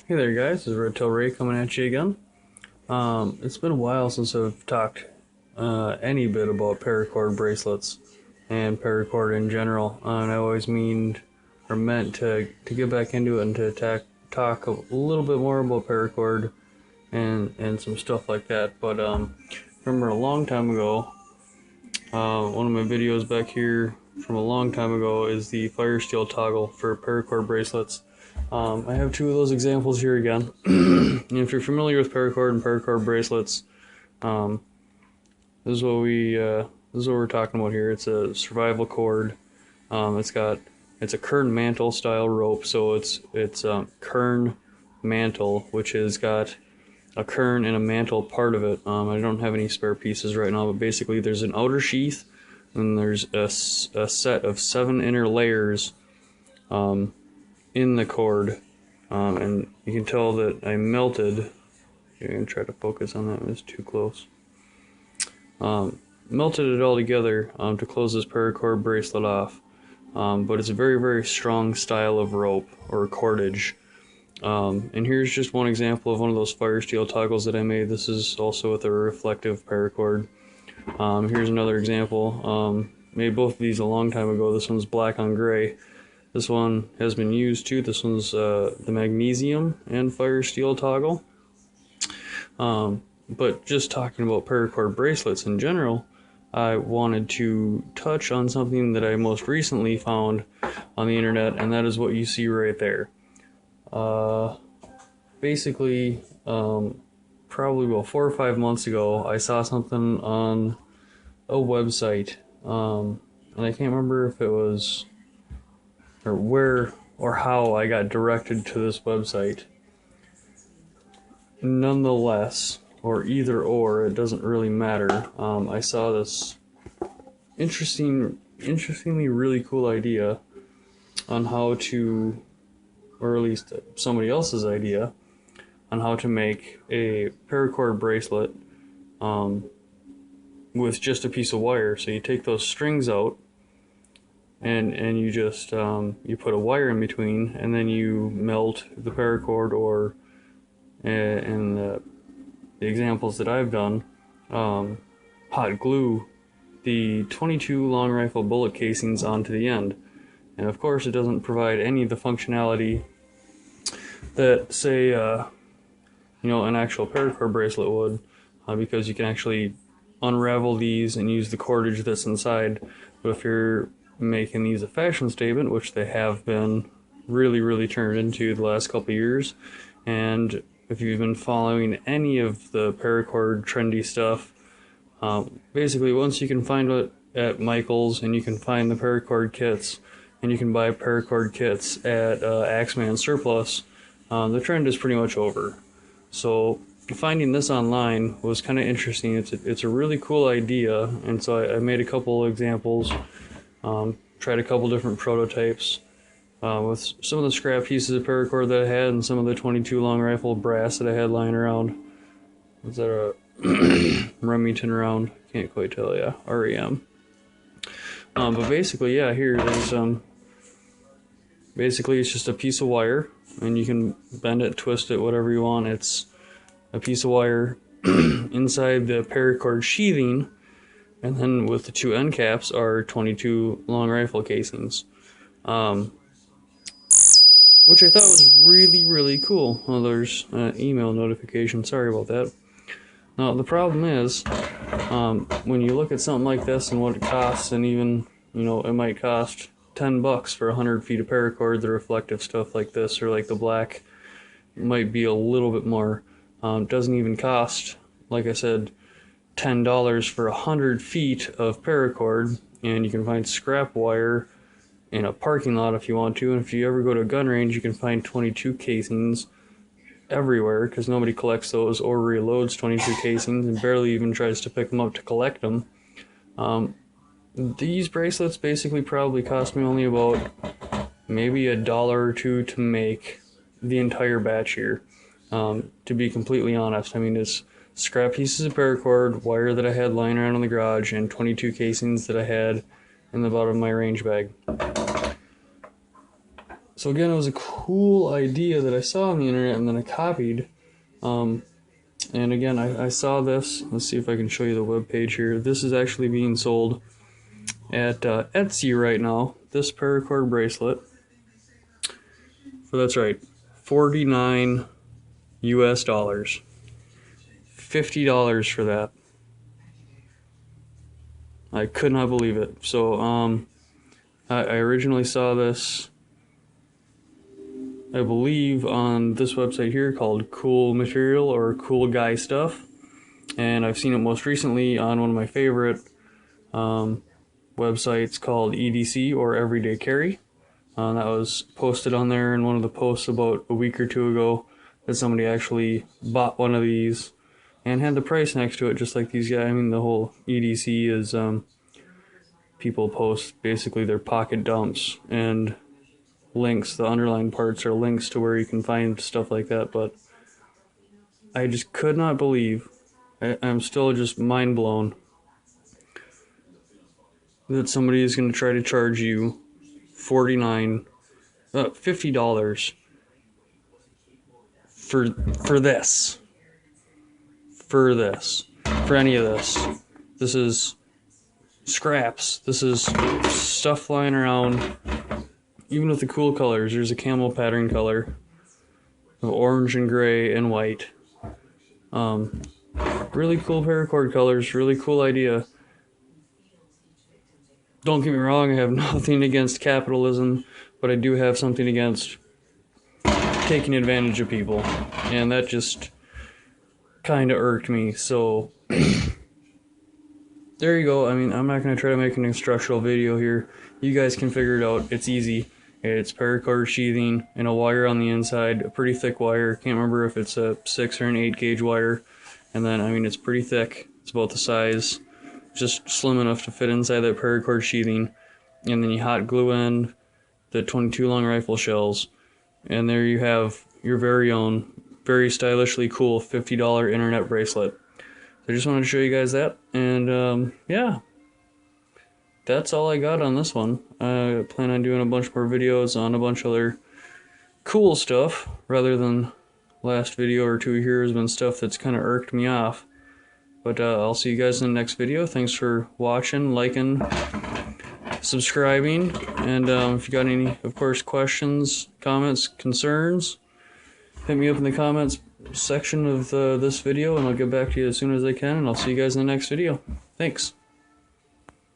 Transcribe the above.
Hey there guys, this is Red Tail Ray coming at you again. It's been a while since I've talked any bit about paracord bracelets and paracord in general, and I always meant to get back into it and to talk a little bit more about paracord and some stuff like that. But remember a long time ago, one of my videos back here from a long time ago is the fire steel toggle for paracord bracelets. I have two of those examples here again. If you're familiar with paracord and paracord bracelets, this is what we're talking about here. It's a survival cord. It's a kern mantle style rope, so it's kern mantle, which has got a kern and a mantle part of it. I don't have any spare pieces right now, but basically there's an outer sheath, and there's a set of 7 inner layers in the cord, and you can tell that I melted. I'm gonna try to focus on that. It's too close. Melted it all together to close this paracord bracelet off. But it's a very, very strong style of rope or cordage. And here's just one example of one of those fire steel toggles that I made. This is also with a reflective paracord. Here's another example. Made both of these a long time ago. This one's black on gray. This one has been used too. This one's the magnesium and fire steel toggle. But just talking about paracord bracelets in general, I wanted to touch on something that I most recently found on the internet, and that is what you see right there. Basically, probably about 4 or 5 months ago, I saw something on a website, and I can't remember if it was, or where or how I got directed to this website. Nonetheless, or either or, it doesn't really matter. I saw this interestingly really cool idea on how to, or at least somebody else's idea, on how to make a paracord bracelet with just a piece of wire. So you take those strings out, and you just you put a wire in between, and then you melt the paracord, or in the examples that I've done, hot glue the 22 long rifle bullet casings onto the end. And of course it doesn't provide any of the functionality that, say, an actual paracord bracelet would, because you can actually unravel these and use the cordage that's inside. But if you're making these a fashion statement, which they have been really turned into the last couple of years, and if you've been following any of the paracord trendy stuff, basically once you can find it at Michael's, and you can find the paracord kits, and you can buy paracord kits at Axeman Surplus, the trend is pretty much over. So finding this online was kind of interesting. It's a really cool idea, and so I made a couple examples, tried a couple different prototypes with some of the scrap pieces of paracord that I had, and some of the 22 long rifle brass that I had lying around. Was that a Remington round? Can't quite tell. Yeah, REM. But basically, yeah, here there's basically it's just a piece of wire, and you can bend it, twist it, whatever you want. It's a piece of wire inside the paracord sheathing, and then with the 2 end caps are 22 long rifle casings, which I thought was really cool. Well, there's an email notification. Sorry about that. Now the problem is, when you look at something like this and what it costs, and even, it might cost $10 for 100 feet of paracord. The reflective stuff like this, or like the black, might be a little bit more. Doesn't even cost, like I said, $10 for 100 feet of paracord, and you can find scrap wire in a parking lot if you want to. And if you ever go to a gun range, you can find 22 casings everywhere, because nobody collects those or reloads 22 casings, and barely even tries to pick them up to collect them. These bracelets basically probably cost me only about maybe $1 or $2 to make the entire batch here. To be completely honest, I mean, it's scrap pieces of paracord, wire that I had lying around in the garage, and 22 casings that I had in the bottom of my range bag. So again, it was a cool idea that I saw on the internet and then I copied. And again, I saw this. Let's see if I can show you the web page here. This is actually being sold at Etsy right now. This paracord bracelet. So that's right, $49 US. $50 for that. I could not believe it. So I originally saw this, I believe, on this website here called Cool Material or Cool Guy Stuff, and I've seen it most recently on one of my favorite websites called EDC or Everyday Carry. That was posted on there in one of the posts about a week or two ago, that somebody actually bought one of these and had the price next to it, just like these guys. I mean, the whole EDC is people post basically their pocket dumps, and links, the underlined parts are links to where you can find stuff like that. But I just could not believe, I'm still just mind blown that somebody is going to try to charge you $50 for this, for any of this. This is scraps. This is stuff flying around. Even with the cool colors, there's a camel pattern color of orange and gray and white. Really cool paracord colors, really cool idea. Don't get me wrong, I have nothing against capitalism, but I do have something against taking advantage of people, and that just kind of irked me. So there you go. I mean, I'm not going to try to make an instructional video here. You guys can figure it out. It's easy. It's paracord sheathing and a wire on the inside, a pretty thick wire. Can't remember if it's a 6 or an 8 gauge wire. And then, I mean, it's pretty thick. It's about the size, just slim enough to fit inside that paracord sheathing. And then you hot glue in the 22 long rifle shells. And there you have your very own, very stylishly cool $50 internet bracelet. I just wanted to show you guys that. And yeah, that's all I got on this one. I plan on doing a bunch more videos on a bunch of other cool stuff, rather than last video or two here has been stuff that's kind of irked me off. But I'll see you guys in the next video. Thanks for watching, liking, subscribing, and if you got any, of course, questions, comments, concerns, hit me up in the comments section of this video, and I'll get back to you as soon as I can, and I'll see you guys in the next video. Thanks.